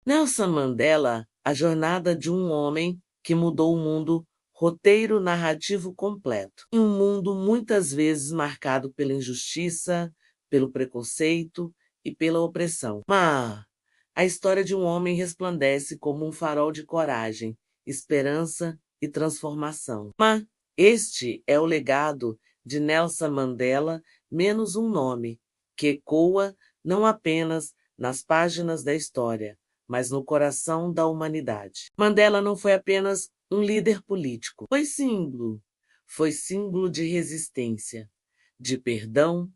Nelson Mandela, A Jornada de um Homem que Mudou o Mundo, roteiro narrativo completo. Em um mundo muitas vezes marcado pela injustiça, pelo preconceito e pela opressão. Mas a história de um homem resplandece como um farol de coragem, esperança e transformação. Mas este é o legado de Nelson Mandela, menos um nome, que ecoa não apenas nas páginas da história, mas no coração da humanidade. Mandela não foi apenas um líder político, foi símbolo de resistência, de perdão,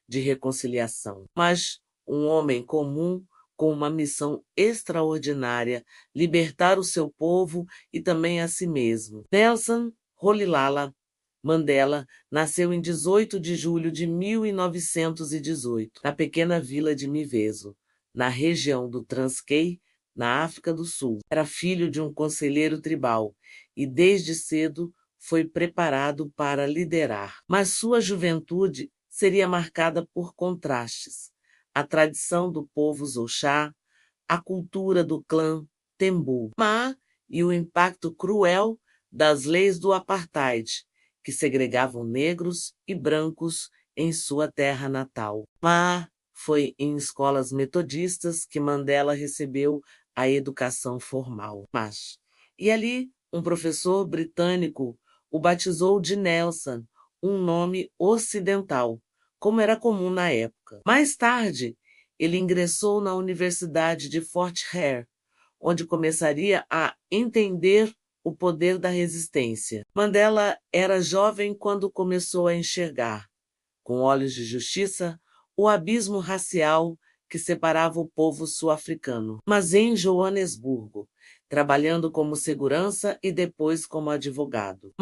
de reconciliação. Mas um homem comum com uma missão extraordinária, libertar o seu povo e também a si mesmo. Nelson Rolihlahla Mandela nasceu em 18 de julho de 1918, na pequena vila de Miveso, na região do Transkei, na África do Sul. Era filho de um conselheiro tribal e desde cedo foi preparado para liderar. Mas sua juventude seria marcada por contrastes. A tradição do povo Xoxá, a cultura do clã Tembu, e o impacto cruel das leis do apartheid, que segregavam negros e brancos em sua terra natal. Foi em escolas metodistas que Mandela recebeu a educação formal. E ali, um professor britânico o batizou de Nelson, um nome ocidental, como era comum na época. Mais tarde, ele ingressou na Universidade de Fort Hare, onde começaria a entender o poder da resistência. Mandela era jovem quando começou a enxergar, com olhos de justiça, o abismo racial que separava o povo sul-africano. Mas em Joanesburgo, trabalhando como segurança e depois como advogado.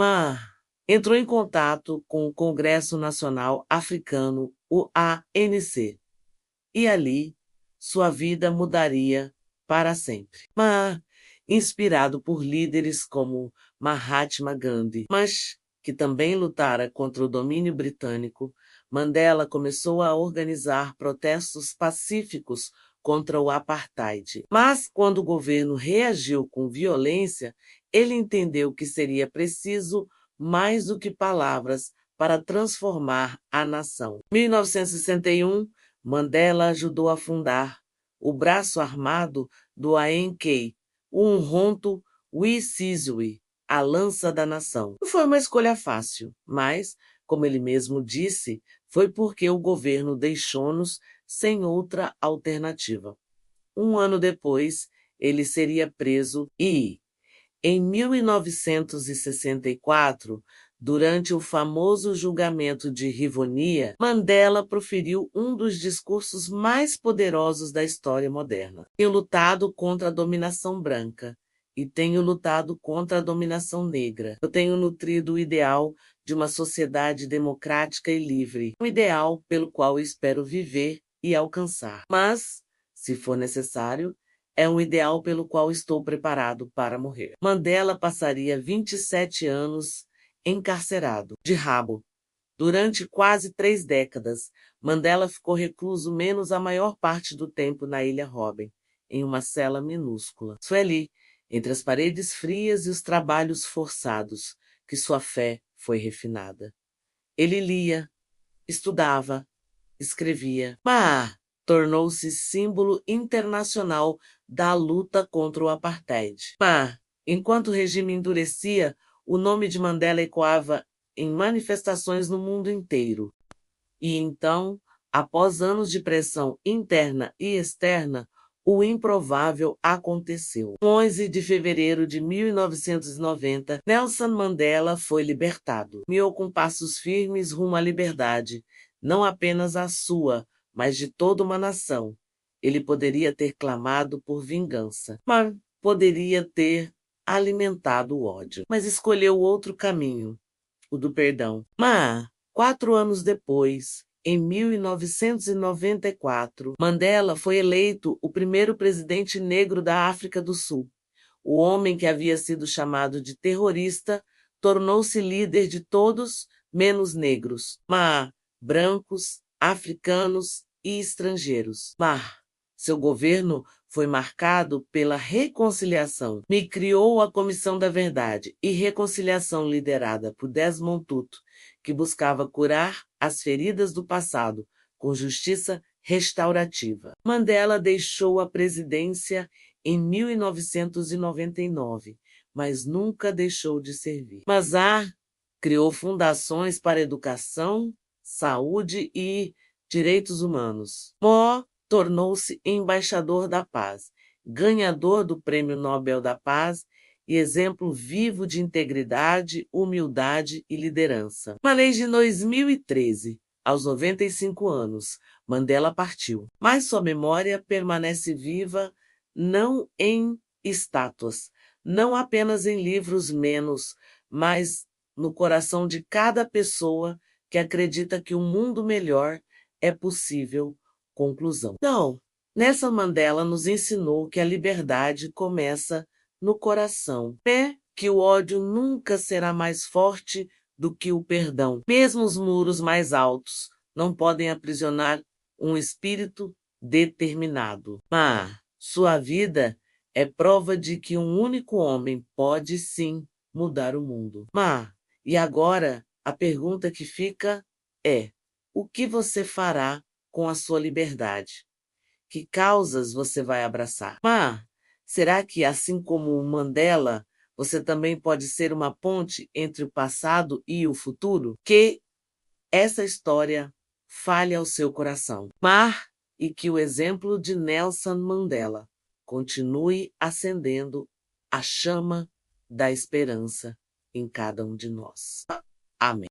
Entrou em contato com o Congresso Nacional Africano, o ANC, e ali sua vida mudaria para sempre. Inspirado por líderes como Mahatma Gandhi, mas que também lutara contra o domínio britânico, Mandela começou a organizar protestos pacíficos contra o apartheid. Mas quando o governo reagiu com violência, ele entendeu que seria preciso mais do que palavras para transformar a nação. Em 1961, Mandela ajudou a fundar o braço armado do ANC, o Umkhonto we Sizwe, a lança da nação. Não foi uma escolha fácil, mas, como ele mesmo disse, foi porque o governo deixou-nos sem outra alternativa. Um ano depois, ele seria preso e, em 1964, durante o famoso julgamento de Rivonia, Mandela proferiu um dos discursos mais poderosos da história moderna. Tenho lutado contra a dominação branca e tenho lutado contra a dominação negra. Eu tenho nutrido o ideal de uma sociedade democrática e livre, um ideal pelo qual espero viver e alcançar. Mas, se for necessário, é um ideal pelo qual estou preparado para morrer. Mandela passaria 27 anos encarcerado, de rabo. Durante quase 3 décadas, Mandela ficou recluso menos a maior parte do tempo na Ilha Robben, em uma cela minúscula. Foi ali, entre as paredes frias e os trabalhos forçados, que sua fé foi refinada. Ele lia, estudava, escrevia, tornou-se símbolo internacional da luta contra o apartheid. Enquanto o regime endurecia, o nome de Mandela ecoava em manifestações no mundo inteiro. E então, após anos de pressão interna e externa, o improvável aconteceu. 11 de fevereiro de 1990, Nelson Mandela foi libertado. Caminhou com passos firmes rumo à liberdade, não apenas a sua, mas de toda uma nação. Ele poderia ter clamado por vingança, mas poderia ter alimentado o ódio. Mas escolheu outro caminho, o do perdão. 4 anos depois, em 1994, Mandela foi eleito o primeiro presidente negro da África do Sul. O homem que havia sido chamado de terrorista tornou-se líder de todos menos negros, brancos, africanos e estrangeiros. Seu governo foi marcado pela reconciliação. Me criou a Comissão da Verdade e Reconciliação liderada por Desmond Tutu, que buscava curar as feridas do passado com justiça restaurativa. Mandela deixou a presidência em 1999, mas nunca deixou de servir. Mazar criou fundações para educação, saúde e direitos humanos. Mo tornou-se embaixador da paz, ganhador do Prêmio Nobel da Paz e exemplo vivo de integridade, humildade e liderança. Mas em 2013, aos 95 anos, Mandela partiu, mas sua memória permanece viva não em estátuas, não apenas em livros menos, mas no coração de cada pessoa que acredita que um mundo melhor é possível. Conclusão. Então, Nelson Mandela nos ensinou que a liberdade começa no coração. É que o ódio nunca será mais forte do que o perdão. Mesmo os muros mais altos não podem aprisionar um espírito determinado. Mas sua vida é prova de que um único homem pode sim mudar o mundo. E agora a pergunta que fica é: o que você fará com a sua liberdade? Que causas você vai abraçar? Será que, assim como o Mandela, você também pode ser uma ponte entre o passado e o futuro? Que essa história fale ao seu coração. E que o exemplo de Nelson Mandela continue acendendo a chama da esperança em cada um de nós. Amém.